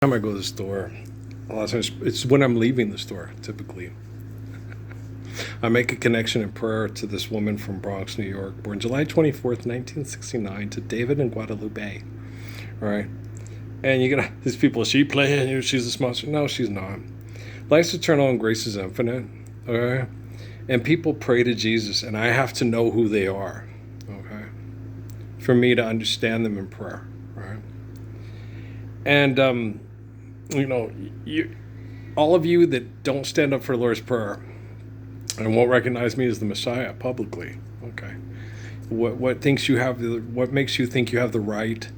Time I go to the store, a lot of times it's when I'm leaving the store, typically. I make a connection in prayer to this woman from Bronx, New York, born July 24th, 1969, to David in Guadalupe. All right. And you got these people, she playing, she's a monster. No, she's not. Life's eternal and grace is infinite. Okay. And people pray to Jesus, and I have to know who they are. Okay. For me to understand them in prayer. Right. And, you, all of you that don't stand up for the Lord's Prayer and won't recognize me as the Messiah publicly, okay? What makes you think you have the right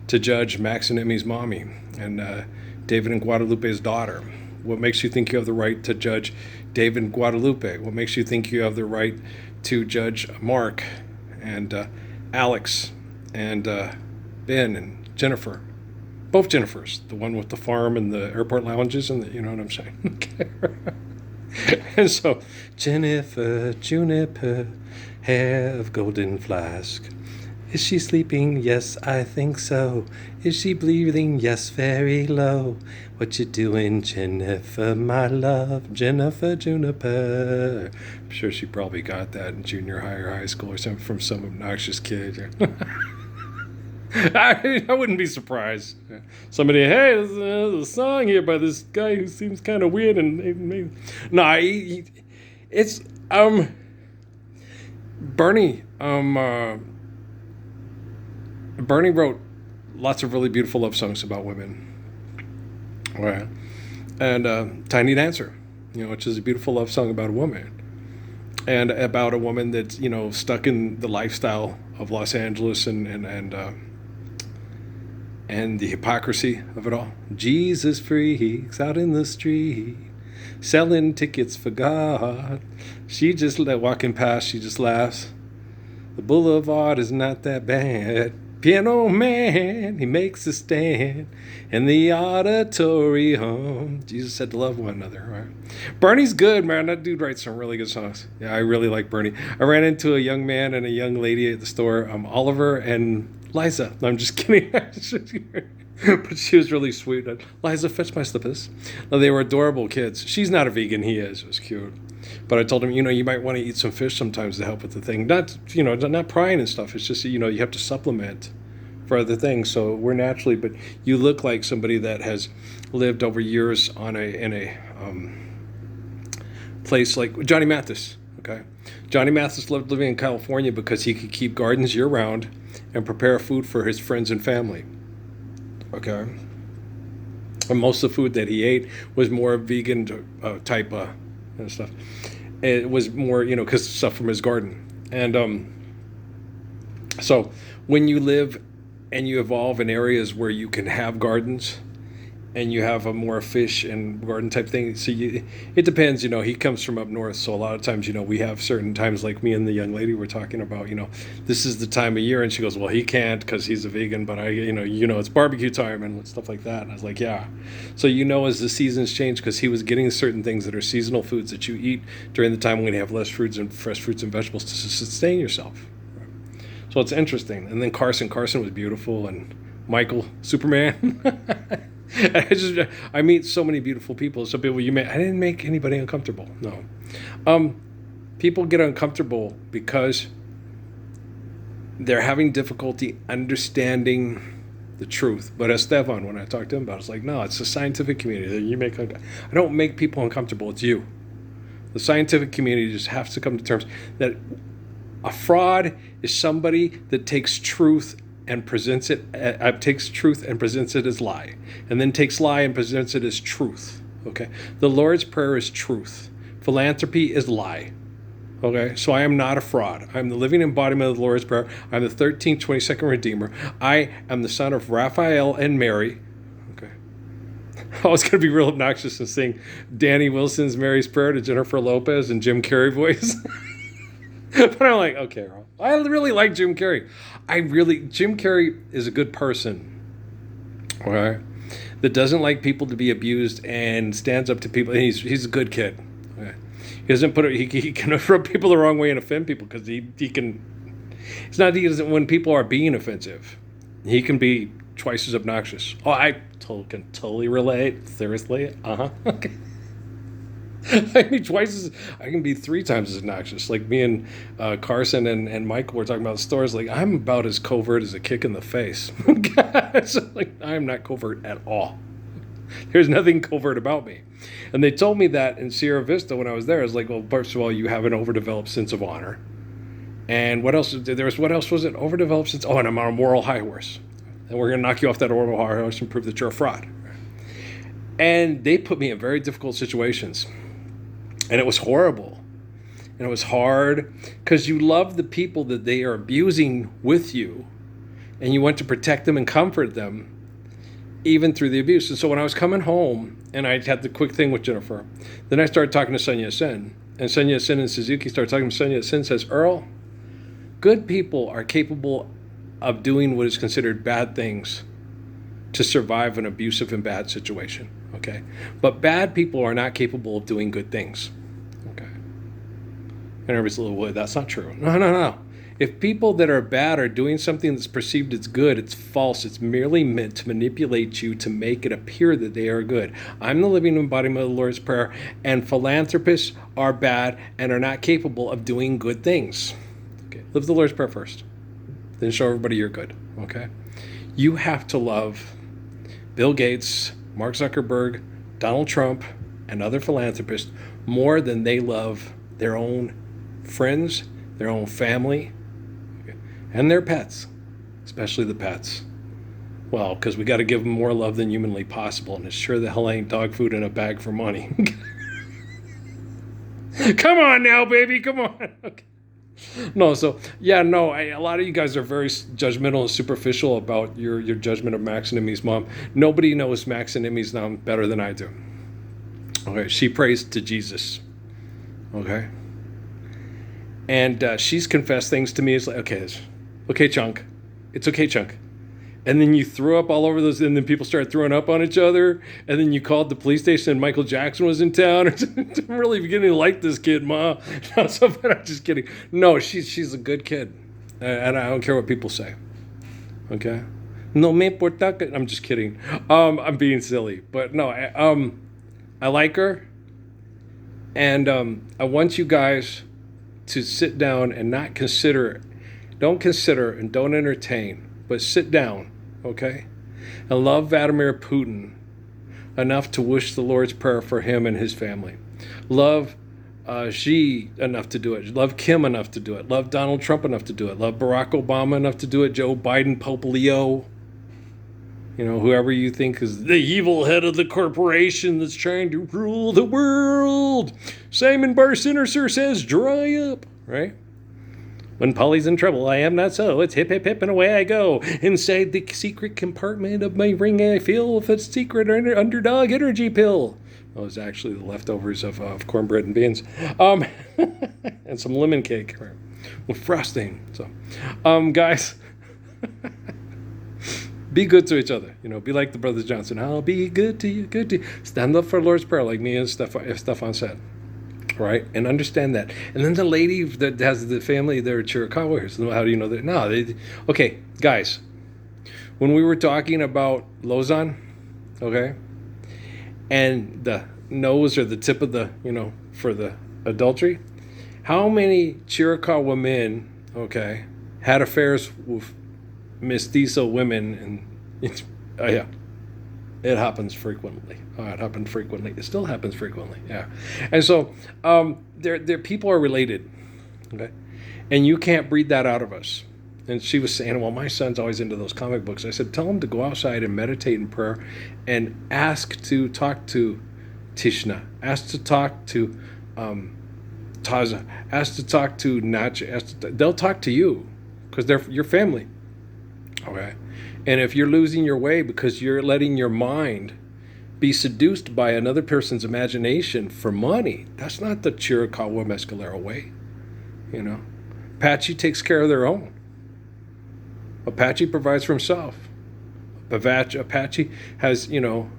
to judge Max and Emmy's mommy and David and Guadalupe's daughter? What makes you think you have the right to judge David and Guadalupe? What makes you think you have the right to judge Mark and Alex and Ben and Jennifer? Both Jennifers, the one with the farm and the airport lounges, and you know what I'm saying. And so, Jennifer, Juniper, hair of golden flask. Is she sleeping? Yes, I think so. Is she breathing? Yes, very low. What you doing, Jennifer, my love? Jennifer, Juniper. I'm sure she probably got that in junior high or high school or something from some obnoxious kid. I wouldn't be surprised. Somebody, hey, there's a song here by this guy who seems kind of weird and no, it's Bernie. Bernie wrote lots of really beautiful love songs about women. Right. And Tiny Dancer, which is a beautiful love song about a woman. And about a woman that's, stuck in the lifestyle of Los Angeles and the hypocrisy of it all. Jesus freaks out in the street, selling tickets for God. She just walking past, she just laughs. The boulevard is not that bad. Piano man, he makes a stand in the auditorium. Jesus said to love one another, right? Bernie's good, man. That dude writes some really good songs. Yeah, I really like Bernie. I ran into a young man and a young lady at the store, Oliver and Liza. No, I'm just kidding. But she was really sweet. Liza, fetch my slippers. No, they were adorable kids. She's not a vegan. He is. It was cute. But I told him, you might want to eat some fish sometimes to help with the thing. Not prying and stuff. It's just, you have to supplement for other things. So we're naturally, but you look like somebody that has lived over years in a place like Johnny Mathis. Okay. Johnny Mathis loved living in California because he could keep gardens year round and prepare food for his friends and family. Okay. And most of the food that he ate was more vegan type stuff. It was more, because stuff from his garden. And so when you live and you evolve in areas where you can have gardens and you have a more fish and garden type thing. So it depends, he comes from up north. So a lot of times, we have certain times like me and the young lady were talking about, this is the time of year. And she goes, well, he can't because he's a vegan, but it's barbecue time and stuff like that. And I was like, yeah. So, as the seasons change, because he was getting certain things that are seasonal foods that you eat during the time when you have less fruits and fresh fruits and vegetables to sustain yourself. So it's interesting. And then Carson was beautiful, and Michael, Superman. I meet so many beautiful people. So people I didn't make anybody uncomfortable. No. People get uncomfortable because they're having difficulty understanding the truth. But Esteban, when I talked to him about it, it's like, no, it's the scientific community that I don't make people uncomfortable. It's you. The scientific community just has to come to terms that a fraud is somebody that takes truth and presents it as lie, and then takes lie and presents it as truth. Okay, the Lord's Prayer is truth. Philanthropy is lie. Okay, so I am not a fraud. I'm the living embodiment of the Lord's Prayer. I'm the 13th, 22nd Redeemer. I am the son of Raphael and Mary. Okay, I was going to be real obnoxious and sing Danny Wilson's Mary's Prayer to Jennifer Lopez and Jim Carrey voice. But I'm like, okay, I really like Jim Carrey. Jim Carrey is a good person, okay, that doesn't like people to be abused and stands up to people. And he's a good kid. Okay? He doesn't he can rub people the wrong way and offend people because he can. It's not he doesn't when people are being offensive. He can be twice as obnoxious. Oh, I can totally relate. Seriously? Uh-huh. Okay. I mean, I can be 3 times as obnoxious. Like me and Carson and Michael were talking about stores. Like, I'm about as covert as a kick in the face. So, like, I'm not covert at all. There's nothing covert about me. And they told me that in Sierra Vista when I was there. I was like, well, first of all, you have an overdeveloped sense of honor. And what else was it? Overdeveloped sense. Oh, and I'm on a moral high horse. And we're going to knock you off that moral high horse and prove that you're a fraud. And they put me in very difficult situations. And it was horrible. And it was hard because you love the people that they are abusing with you. And you want to protect them and comfort them, even through the abuse. And so when I was coming home, and I had the quick thing with Jennifer, then I started talking to Sun Yat-sen. And Sun Yat-sen and Suzuki started talking to Sun Yat-sen, says, Earl, good people are capable of doing what is considered bad things to survive an abusive and bad situation. Okay? But bad people are not capable of doing good things. Okay? And everybody's a little, well, that's not true. No. If people that are bad are doing something that's perceived as good, it's false. It's merely meant to manipulate you to make it appear that they are good. I'm the living embodiment of the Lord's Prayer, and philanthropists are bad and are not capable of doing good things. Okay, live the Lord's Prayer first. Then show everybody you're good. Okay? You have to love Bill Gates, Mark Zuckerberg, Donald Trump, and other philanthropists more than they love their own friends, their own family, and their pets, especially the pets. Well, because we got to give them more love than humanly possible, and it sure the hell ain't dog food in a bag for money. Come on now, baby, come on. Okay. No, so, yeah, no, a lot of you guys are very judgmental and superficial about your judgment of Max and Emmy's mom. Nobody knows Max and Emmy's mom better than I do. Okay, she prays to Jesus. Okay? And she's confessed things to me. It's like, okay, Chunk. It's okay, Chunk. And then you threw up all over those, and then people started throwing up on each other. And then you called the police station and Michael Jackson was in town. I'm really beginning to like this kid, Ma. No, so, but I'm just kidding. No, she's a good kid. And I don't care what people say. Okay? No me importa. I'm just kidding. I'm being silly. But no, I like her. And I want you guys to sit down and don't consider and don't entertain, but sit down, okay? And love Vladimir Putin enough to wish the Lord's Prayer for him and his family. Love Xi enough to do it. Love Kim enough to do it. Love Donald Trump enough to do it. Love Barack Obama enough to do it. Joe Biden, Pope Leo. You know, whoever you think is the evil head of the corporation that's trying to rule the world. Simon Bar Sinister says, dry up, right? When Polly's in trouble, I am not so. It's hip, hip, hip, and away I go. Inside the secret compartment of my ring, I feel with a secret underdog energy pill. Well, it's actually the leftovers of cornbread and beans. And some lemon cake with frosting. So, guys... Be good to each other. You know, be like the Brothers Johnson. I'll be good to you, good to you. Stand up for Lord's Prayer like me and Stefan said. Right? And understand that. And then the lady that has the family, they're Chiricahuas. How do you know that? No, okay, guys. When we were talking about Lausanne, okay, and the nose or the tip of the, for the adultery, how many Chiricahua men, okay, had affairs with mestizo women, and it happens frequently. It happened frequently. It still happens frequently. Yeah, and so their people are related, okay, and you can't breed that out of us. And she was saying, well, my son's always into those comic books. I said, tell him to go outside and meditate in prayer, and ask to talk to Tishna, ask to talk to Taza, ask to talk to Nacha. They'll talk to you because they're your family. Okay, and if you're losing your way because you're letting your mind be seduced by another person's imagination for money, that's not the Chiricahua Mescalero way. Apache takes care of their own. Apache provides for himself. Apache has, an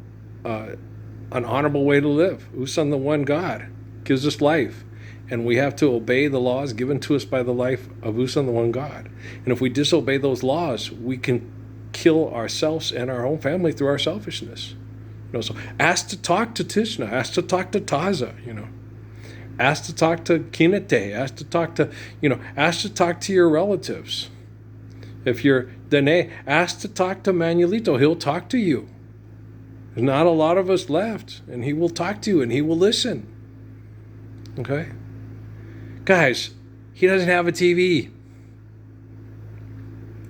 honorable way to live. Usan, the one God, gives us life. And we have to obey the laws given to us by the life of Usan, the one God. And if we disobey those laws, we can kill ourselves and our own family through our selfishness. So ask to talk to Tishna, ask to talk to Taza, ask to talk to Kinete, ask to talk to, ask to talk to your relatives. If you're Dene, ask to talk to Manuelito, he'll talk to you. There's not a lot of us left, and he will talk to you and he will listen. Okay? Guys, he doesn't have a TV.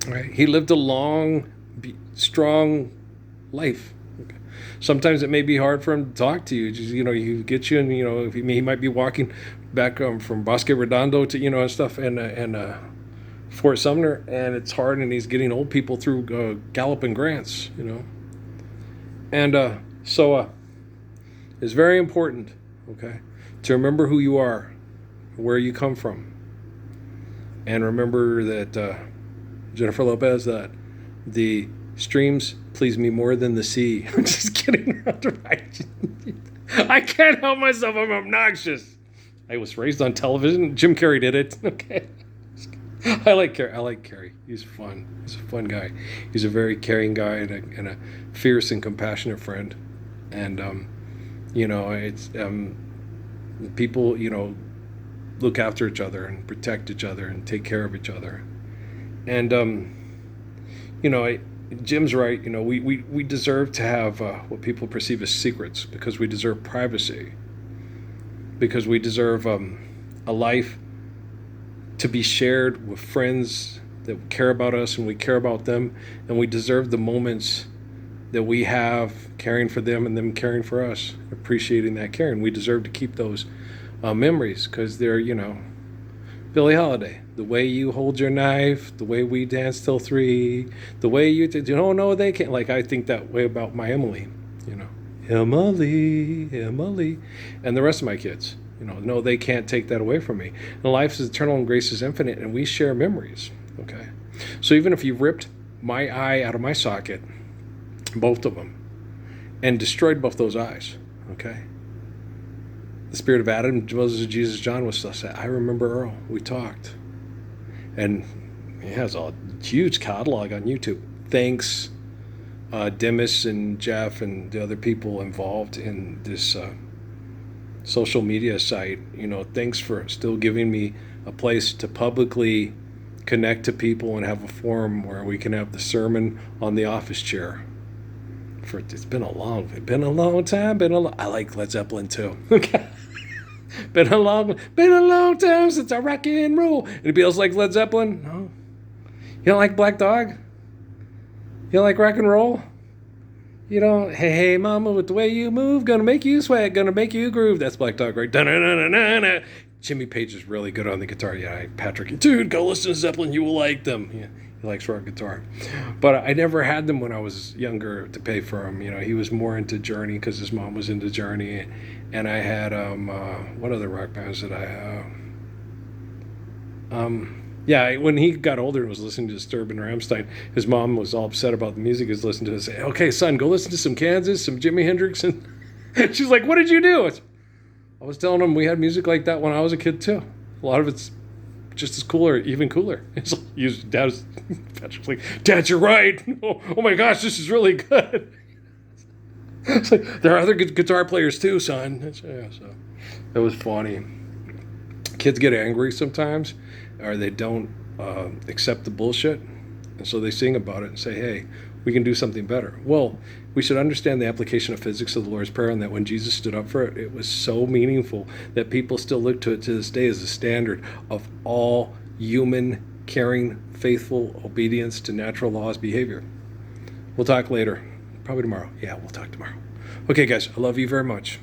Right? He lived a long, strong life. Okay. Sometimes it may be hard for him to talk to you. Just, you get you, and if he might be walking back from Bosque Redondo to and stuff, and Fort Sumner, and it's hard, and he's getting old people through Gallup and Grants, and so it's very important, okay, to remember who you are, where you come from, and remember that Jennifer Lopez, that the streams please me more than the sea. I'm just kidding. I can't help myself. I'm obnoxious. I was raised on television. Jim Carrey did it. Okay. I like Carrey. He's fun. He's a fun guy. He's a very caring guy and a fierce and compassionate friend. And it's people look after each other and protect each other and take care of each other. And Jim's right. We deserve to have what people perceive as secrets, because we deserve privacy, because we deserve a life to be shared with friends that care about us and we care about them, and we deserve the moments that we have caring for them and them caring for us, appreciating that care, and we deserve to keep those memories, because they're Billie Holiday, the way you hold your knife, the way we dance till 3, the way you no, they can't. Like, I think that way about my Emily, Emily, and the rest of my kids. No, they can't take that away from me. And life is eternal and grace is infinite, and we share memories, okay? So even if you ripped my eye out of my socket, both of them, and destroyed both those eyes, okay? The spirit of Adam, Moses, Jesus, John was still said, I remember Earl. We talked. And he has a huge catalog on YouTube. Thanks, Demis and Jeff and the other people involved in this social media site. Thanks for still giving me a place to publicly connect to people and have a forum where we can have the sermon on the office chair. It's been a long time. I like Led Zeppelin too. Been a long time since I rock and roll. Anybody else like Led Zeppelin? No. You don't like Black Dog? You don't like rock and roll? You don't? Hey, mama, with the way you move, gonna make you sweat, gonna make you groove. That's Black Dog, right? Da-na-na-na-na-na. Jimmy Page is really good on the guitar. Yeah, Patrick, dude, go listen to Zeppelin. You will like them. Yeah. He likes rock guitar. But I never had them when I was younger to pay for him. He was more into Journey because his mom was into Journey. And I had, what other rock bands did I have? When he got older and was listening to Disturbed and Rammstein, his mom was all upset about the music he was listening to. And say, okay, son, go listen to some Kansas, some Jimi Hendrix. And she's like, what did you do? I was telling him we had music like that when I was a kid, too. A lot of it's just as cool or even cooler. Patrick's like, Dad, you're right. Oh my gosh, this is really good. It's like, there are other good guitar players too, son. So it was funny. Kids get angry sometimes, or they don't accept the bullshit, and so they sing about it and say, hey, we can do something better. Well, we should understand the application of physics of the Lord's Prayer, and that when Jesus stood up for it, it was so meaningful that people still look to it to this day as a standard of all human, caring, faithful obedience to natural laws behavior. We'll talk later. Probably tomorrow. Yeah, we'll talk tomorrow. Okay, guys, I love you very much.